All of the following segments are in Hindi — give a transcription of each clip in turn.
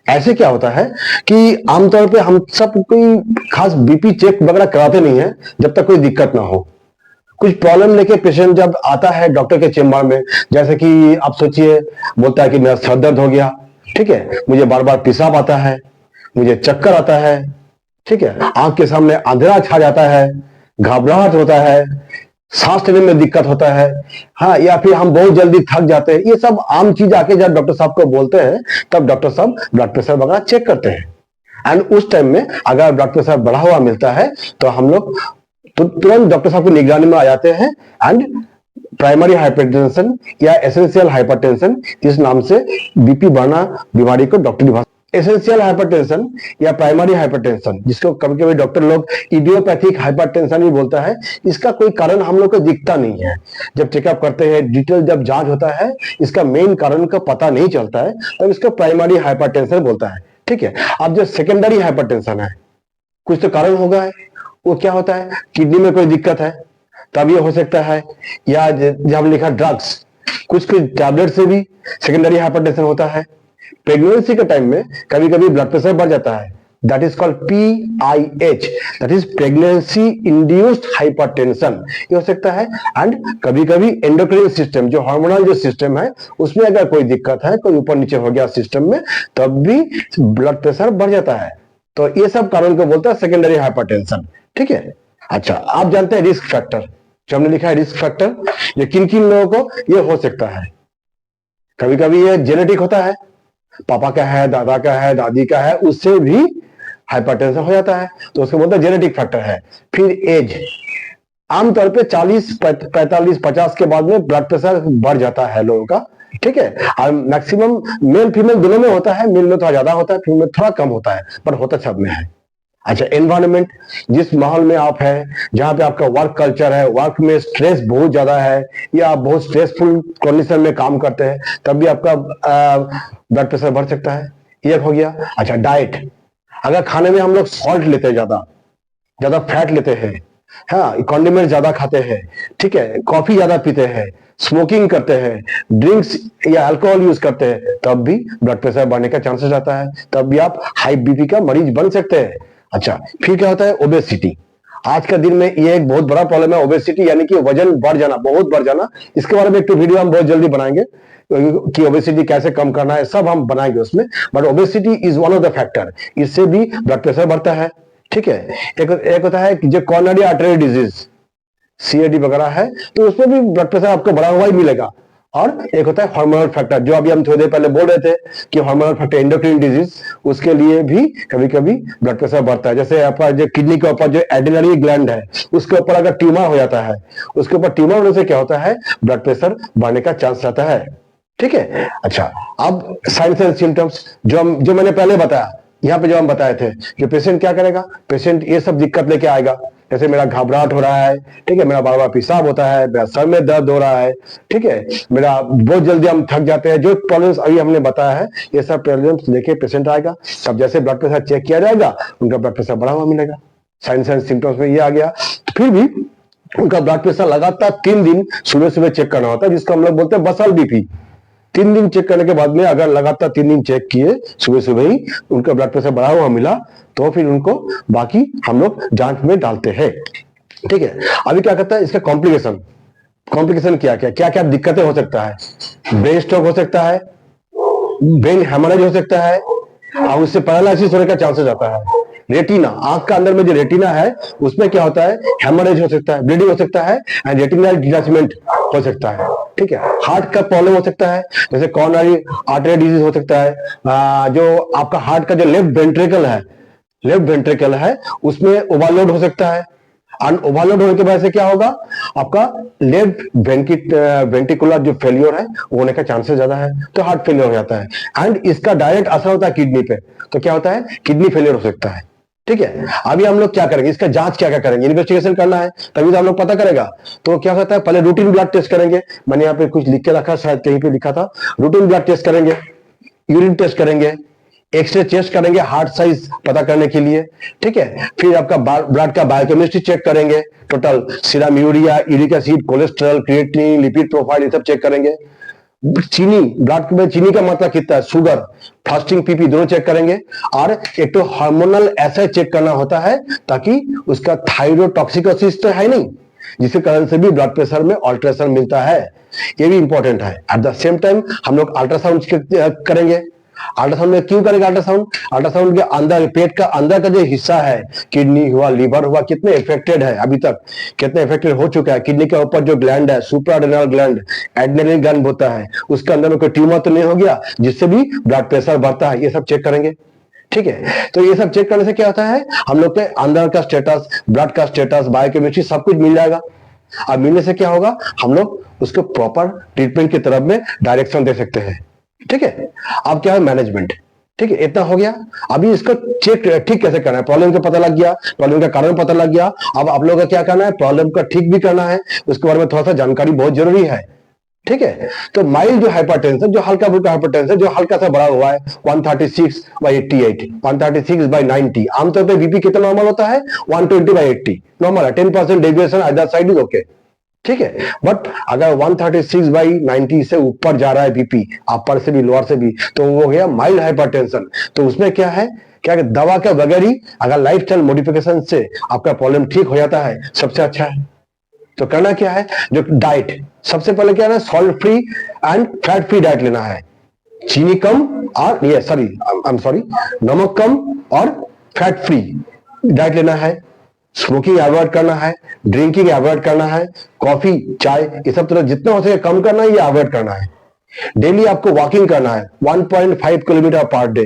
ऐसे क्या होता है कि आमतौर पे हम सब कोई खास बीपी चेक वगैरह कराते नहीं है जब तक कोई दिक्कत ना हो। कुछ प्रॉब्लम लेके पेशेंट जब आता है डॉक्टर के चेम्बर में, जैसे कि आप सोचिए बोलता है कि मेरा सर दर्द हो गया, ठीक है, मुझे बार बार पेशाब आता है, मुझे चक्कर आता है, ठीक है, आंख के सामने अंधेरा छा जाता है, घबराहट होता है, सांस लेने में दिक्कत होता है, हाँ, या फिर हम बहुत जल्दी थक जाते हैं। ये सब आम चीज आके जब डॉक्टर साहब को बोलते हैं तब डॉक्टर साहब ब्लड प्रेशर वगैरह चेक करते हैं। एंड उस टाइम में अगर ब्लड प्रेशर बढ़ा हुआ मिलता है तो हम लोग तुरंत डॉक्टर साहब की निगरानी में आ जाते हैं एंड प्राइमरी हाइपरटेंशन या एसेंशियल हाइपरटेंशन इस नाम से बीपी बढ़ना बीमारी को डॉक्टरी भाषा एसेंशियल हाइपरटेंशन या प्राइमरी हाइपरटेंशन, जिसको कभी कभी डॉक्टर लोग इडियोपैथिक हाइपरटेंशन भी बोलता है, इसका कोई कारण हम लोग को दिखता नहीं है। जब चेकअप करते हैं, डिटेल जब जांच होता है, इसका मेन कारण का पता नहीं चलता है, तब इसको प्राइमरी हाइपरटेंशन बोलता है। ठीक है, अब जो सेकेंडरी हाइपरटेंशन है, कुछ तो कारण होगा है, वो क्या होता है, किडनी में कोई दिक्कत है तब ये हो सकता है, या जब लिखा ड्रग्स, कुछ टैबलेट से भी सेकेंडरी हाइपरटेंशन होता है। प्रेगनेंसी के टाइम में कभी कभी ब्लड प्रेशर बढ़ जाता है, that is called PIH, that is pregnancy induced hypertension, ये हो सकता है। एंड कभी कभी एंडोक्राइन सिस्टम, जो हार्मोनल जो सिस्टम है, उसमें अगर कोई दिक्कत है, कोई ऊपर नीचे हो गया सिस्टम में, तब भी ब्लड प्रेशर बढ़ जाता है। तो ये सब कारण को बोलता है सेकेंडरी हाइपरटेंशन। ठीक है, अच्छा, आप जानते हैं रिस्क फैक्टर, जो हमने लिखा है रिस्क फैक्टर, ये किन किन लोगों को ये हो सकता है। कभी कभी ये जेनेटिक होता है, पापा का है, दादा का है, दादी का है, उससे भी हाइपरटेंशन हो जाता है, तो उसको बोलते हैं जेनेटिक फैक्टर है। फिर एज, आमतौर पे 40, 45, 50 के बाद में ब्लड प्रेशर बढ़ जाता है लोगों का। ठीक है, और मैक्सिमम मेल फीमेल दोनों में होता है, मेल में थोड़ा ज्यादा होता है, फीमेल में थोड़ा कम होता है, पर होता सब में है। अच्छा, एनवायरनमेंट, जिस माहौल में आप है, जहां पे आपका वर्क कल्चर है, वर्क में स्ट्रेस बहुत ज्यादा है, या आप बहुत स्ट्रेसफुल कंडीशन में काम करते हैं, तब भी आपका ब्लड प्रेशर बढ़ सकता है, ये हो गया। अच्छा, डाइट, अगर खाने में हम लोग सॉल्ट लेते हैं, ज्यादा ज्यादा फैट लेते हैं, हाँ, कॉन्डिमेंट ज्यादा खाते हैं, ठीक है, कॉफी ज्यादा पीते हैं, स्मोकिंग करते हैं, ड्रिंक्स या अल्कोहल यूज करते हैं, तब भी ब्लड प्रेशर बढ़ने का चांसेस रहता है, तब भी आप हाई बीपी का मरीज बन सकते हैं। अच्छा, फिर क्या होता है, ओबेसिटी। आज का दिन में ये एक बहुत बड़ा प्रॉब्लम है, ओबेसिटी, यानी कि वजन बढ़ जाना, बहुत बढ़ जाना। इसके बारे में एक तो वीडियो हम बहुत जल्दी बनाएंगे कि ओबेसिटी कैसे कम करना है, सब हम बनाएंगे उसमें। But obesity is one of the factor, इससे भी ब्लड प्रेशर बढ़ता है। ठीक है, एक होता है जो कॉर्नरी आर्टरी डिजीज, CAD वगैरह है, तो उसमें भी ब्लड प्रेशर आपको बढ़ा हुआ ही मिलेगा। और एक होता है हार्मोनल फैक्टर, जो अभी हम थोड़ी देर पहले बोल रहे थे कि हार्मोनल फैक्टर एंडोक्राइन डिजीज, उसके लिए भी कभी कभी ब्लड प्रेशर बढ़ता है। जैसे आपका जो किडनी के ऊपर जो एड्रेनरी ग्लैंड है, उसके ऊपर अगर ट्यूमर हो जाता है, उसके ऊपर ट्यूमर होने से क्या होता है, ब्लड प्रेशर बढ़ने का चांस रहता है। ठीक है, अच्छा, अब साइंस एंड सिम्टम्स, जो मैंने पहले बताया, यहाँ पे जो हम बताए थे कि पेशेंट क्या करेगा, पेशेंट ये सब दिक्कत लेके आएगा, जैसे मेरा घबराहट हो रहा है, ठीक है, मेरा बार बार पेशाब होता है, मेरा सर में दर्द हो रहा है, ठीक है, मेरा बहुत जल्दी हम थक जाते हैं, जो प्रॉब्लम्स अभी हमने बताया है, ये सब प्रॉब्लम्स लेके पेशेंट आएगा। तब जैसे ब्लड प्रेशर चेक किया जाएगा, उनका ब्लड प्रेशर बढ़ा हुआ मिलेगा। साइंस एंड सिम्टम्स में ये आ गया। फिर भी उनका ब्लड प्रेशर लगातार 3 दिन सुबह सुबह चेक करना होता है, जिसको हम लोग बोलते हैं बसल बीपी। 3 दिन चेक करने के बाद में अगर लगातार 3 दिन चेक किए, सुबह सुबह ही उनका ब्लड प्रेशर बढ़ा हुआ मिला, तो फिर उनको बाकी हम लोग जांच में डालते हैं। ठीक है, अभी क्या करता है, इसका कॉम्प्लिकेशन, क्या क्या क्या क्या दिक्कतें हो सकता है, ब्रेन स्ट्रोक हो सकता है, ब्रेन हेमरेज हो सकता है, और उससे पैरालिसिस होने का चांसेस आता है। रेटिना, आंख का अंदर में जो रेटिना है, उसमें क्या होता है, हेमरेज हो सकता है, ब्लीडिंग हो सकता है, एंड रेटिनल डिटैचमेंट हो सकता है। ठीक है, हार्ट का प्रॉब्लम हो सकता है, जैसे कॉर्नरी आर्टरी डिजीज हो सकता है, जो आपका हार्ट का जो लेफ्ट वेंट्रिकल है, उसमें ओवरलोड हो सकता है। ओवरलोड होने की वजह से क्या होगा, आपका लेफ्ट वेंट्रिकुलर जो फेलियर है, वो होने का चांसेस ज्यादा है, तो हार्ट फेलियर हो जाता है। एंड इसका डायरेक्ट असर होता है किडनी पे, तो क्या होता है, किडनी फेलियर हो सकता है। ठीक है, अभी हम लोग क्या करेंगे, इसका जांच क्या क्या करेंगे, इन्वेस्टिगेशन करना है, तभी तो हम लोग पता करेगा। तो क्या होता है, पहले रूटीन ब्लड टेस्ट करेंगे, मैंने यहाँ पे कुछ लिख के रखा, शायद कहीं पे लिखा था, रूटीन ब्लड टेस्ट करेंगे, यूरिन टेस्ट करेंगे, एक्सरे चेस्ट करेंगे हार्ट साइज पता करने के लिए। ठीक है, फिर आपका ब्लड का बायोकेमिस्ट्री चेक करेंगे, total serum urea, uric acid, cholesterol, creatinine, lipid profile, ये सब चेक करेंगे। चीनी, ब्लड में चीनी का मात्रा कितना है, शुगर, फास्टिंग पीपी दोनों चेक करेंगे। और एक तो हार्मोनल ऐसा चेक करना होता है ताकि उसका थायरोटॉक्सिकोसिस तो है नहीं, जिसके कारण से भी ब्लड प्रेशर में ऑल्ट्रेशन मिलता है, ये भी इंपॉर्टेंट है। एट द सेम टाइम हम लोग अल्ट्रासाउंड करेंगे। अल्ट्रासाउंड में क्यों करेंगे अल्ट्रासाउंड? अल्ट्रासाउंड के अंदर, पेट का अंदर का जो हिस्सा है, किडनी हुआ, लीवर हुआ, कितने इफेक्टेड है अभी तक, कितने इफेक्टेड हो चुका है। किडनी के ऊपर जो ग्लैंड है, सुप्राएड्रेनल ग्लैंड, एड्रेनल ग्लैंड होता है, उसके अंदर में कोई ट्यूमर तो नहीं हो गया जिससे भी ब्लड प्रेशर बढ़ता है, ये सब चेक करेंगे। ठीक है, तो ये सब चेक करने से क्या होता है, हम लोग के अंदर का स्टेटस, ब्लड का स्टेटस, बायोकेमिस्ट्री सब कुछ मिल जाएगा। अब मिलने से क्या होगा, हम लोग उसको प्रॉपर ट्रीटमेंट की तरफ में डायरेक्शन दे सकते हैं। ठीक है, अब क्या है, मैनेजमेंट। ठीक है, इतना हो गया। अभी इसको चेक ठीक कैसे करना है, प्रॉब्लम का पता लग गया, प्रॉब्लम का कारण पता लग गया। अब आप लोगों का क्या करना है, प्रॉब्लम का ठीक भी करना है, उसके बारे में थोड़ा सा जानकारी बहुत जरूरी है। ठीक है, तो माइल्ड जो हाइपरटेंशन, जो हल्का फुल्का हाइपरटेंशन, जो हल्का सा बढ़ा हुआ है, 136/88, 136/90, आमतौर पे बीपी कितना नॉर्मल होता है, 120/80 नॉर्मल है, 10% deviation either side is okay. ठीक है, बट अगर 136/90 से ऊपर जा रहा है बीपी, अपर से भी लोअर से भी, तो वो हो गया माइल्ड हाइपरटेंशन। तो उसमें क्या है, क्या दवा के बगैर ही अगर लाइफस्टाइल मॉडिफिकेशन से आपका प्रॉब्लम ठीक हो जाता है, सबसे अच्छा है। तो करना क्या है, जो डाइट, सबसे पहले क्या है, salt free and fat free diet लेना है। चीनी कम और ये सॉरी नमक कम और फैट फ्री डाइट लेना है। स्मोकिंग अवॉइड करना है, ड्रिंकिंग अवॉइड करना है, कॉफी, चाय, ये सब तरह जितना हो सके कम करना है, ये अवॉइड करना है। डेली आपको वॉकिंग करना है 1.5 किलोमीटर पर डे।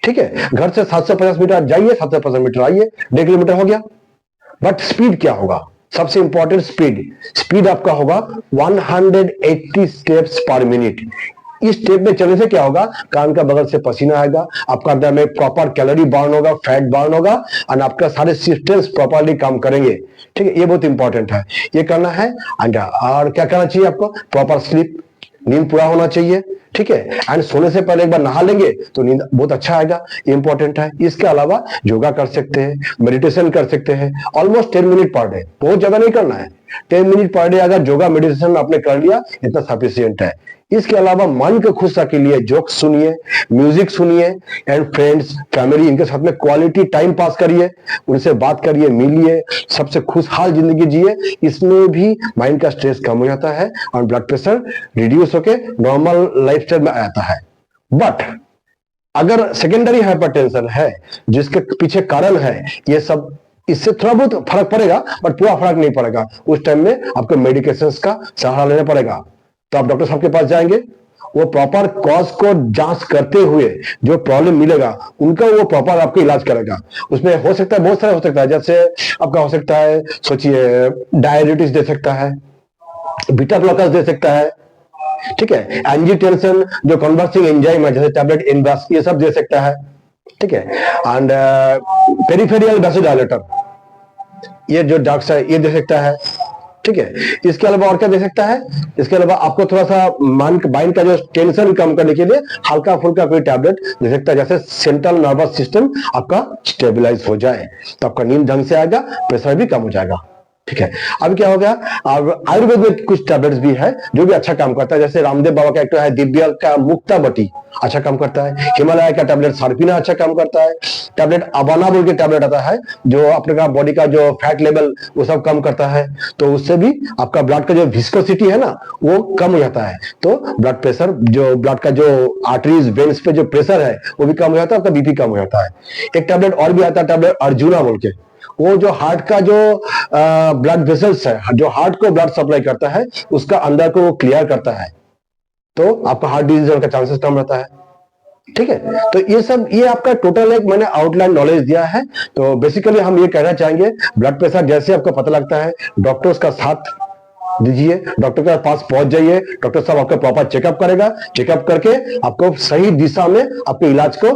ठीक है, घर से 750 मीटर जाइए, 750 मीटर आइए, 1.5 किलोमीटर हो गया। बट स्पीड क्या होगा, सबसे इंपॉर्टेंट स्पीड आपका होगा 180 स्टेप्स पर मिनट। इस स्टेप में चलने से क्या होगा, कान का बगल से पसीना आएगा, आपका अंदर में प्रॉपर कैलोरी बर्न होगा, फैट बर्न होगा, और आपका सारे सिस्टम्स प्रॉपरली काम करेंगे। ठीक है, ये बहुत इंपॉर्टेंट है, ये करना है। और क्या करना चाहिए आपको, प्रॉपर स्लीप, नींद पूरा होना चाहिए। ठीक है, एंड सोने से पहले एक बार नहा लेंगे तो नींद बहुत अच्छा आएगा, इंपॉर्टेंट है। इसके अलावा योगा कर सकते हैं, मेडिटेशन कर सकते हैं, ऑलमोस्ट 10 मिनट पर डे, बहुत ज्यादा नहीं करना है, 10 मिनट पर डे अगर योगा मेडिटेशन आपने कर लिया, इतना सफिशियंट है। इसके अलावा मन को खुश के लिए जोक्स सुनिए, म्यूजिक सुनिए, एंड फ्रेंड्स, फैमिली, इनके साथ में क्वालिटी टाइम पास करिए, उनसे बात करिए, मिलिए, सबसे खुशहाल जिंदगी जिए। इसमें भी माइंड का स्ट्रेस कम हो जाता है और ब्लड प्रेशर रिड्यूस होके नॉर्मल लाइफस्टाइल में आता है। बट अगर सेकेंडरी हाइपरटेंशन है, जिसके पीछे कारण है ये सब, इससे थोड़ा बहुत फर्क पड़ेगा, बट पूरा फर्क नहीं पड़ेगा। उस टाइम में आपको मेडिकेशंस का सहारा लेना पड़ेगा। तो आप डॉक्टर साहब के पास जाएंगे, वो प्रॉपर कॉज को जांच करते हुए जो प्रॉब्लम मिलेगा उनका वो प्रॉपर आपको इलाज करेगा। उसमें हो सकता है, बहुत सारा हो सकता है, जैसे आपका हो सकता है, सोचिए डायबिटीज दे सकता है, बीटा ब्लॉकर्स दे सकता है। ठीक है, एंजियोटेंसिन जो कन्वर्सिंग एंजाइम है, जैसे टैबलेट इनवास, ये सब दे सकता है। ठीक है, एंड पेरिफेरल वैसोडायलेटर, ये जो ड्रग्स है ये दे सकता है। ठीक है, इसके अलावा और क्या दे सकता है, इसके अलावा आपको थोड़ा सा माइंड का जो टेंशन कम करने के लिए हल्का फुल्का कोई टैबलेट दे सकता है, जैसे सेंट्रल नर्वस सिस्टम आपका स्टेबलाइज हो जाए, तो आपका नींद ढंग से आएगा, प्रेशर भी कम हो जाएगा। ठीक है, अब क्या हो गया, आयुर्वेद में कुछ टैबलेट्स भी है जो भी अच्छा काम करता है, जैसे रामदेव बाबा का एक है दिव्या का मुक्ता बटी, अच्छा काम करता है। हिमालय का टैबलेट सार्पिना अच्छा काम करता है। टैबलेट अबाना बोल के टैबलेट आता है, जो अपने का बॉडी का जो फैट लेवल वो सब कम करता है, तो उससे भी आपका ब्लड का जो विस्कोसिटी है ना, वो कम हो जाता है। तो ब्लड प्रेशर, जो ब्लड का जो आर्टरीज वेन्स पे जो प्रेशर है वो भी कम हो जाता है, आपका बीपी कम हो जाता है। एक टैबलेट और भी आता है, टैबलेट अर्जुना बोल के, वो जो हार्ट का जो ब्लड वेसल्स है, जो हार्ट को ब्लड सप्लाई करता है, उसका अंदर को वो क्लियर करता है, तो आपका हार्ट डिजीज होने का चांसेस कम रहता है। ठीक है, तो ये सब, ये आपका टोटल एक मैंने आउटलाइन नॉलेज दिया है। तो बेसिकली हम ये कहना चाहेंगे, ब्लड प्रेशर जैसे आपको पता लगता है, डॉक्टर्स का साथ दीजिए, डॉक्टर के पास पहुंच जाइए, डॉक्टर साहब आपका प्रॉपर चेकअप करेगा, चेकअप करके आपको सही दिशा में आपके इलाज को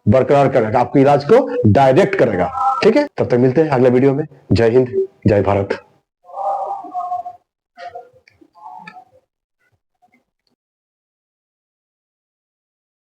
बरकरार करेगा, आपके इलाज को डायरेक्ट करेगा। ठीक है, तब तक मिलते हैं अगले वीडियो में। जय हिंद, जय भारत।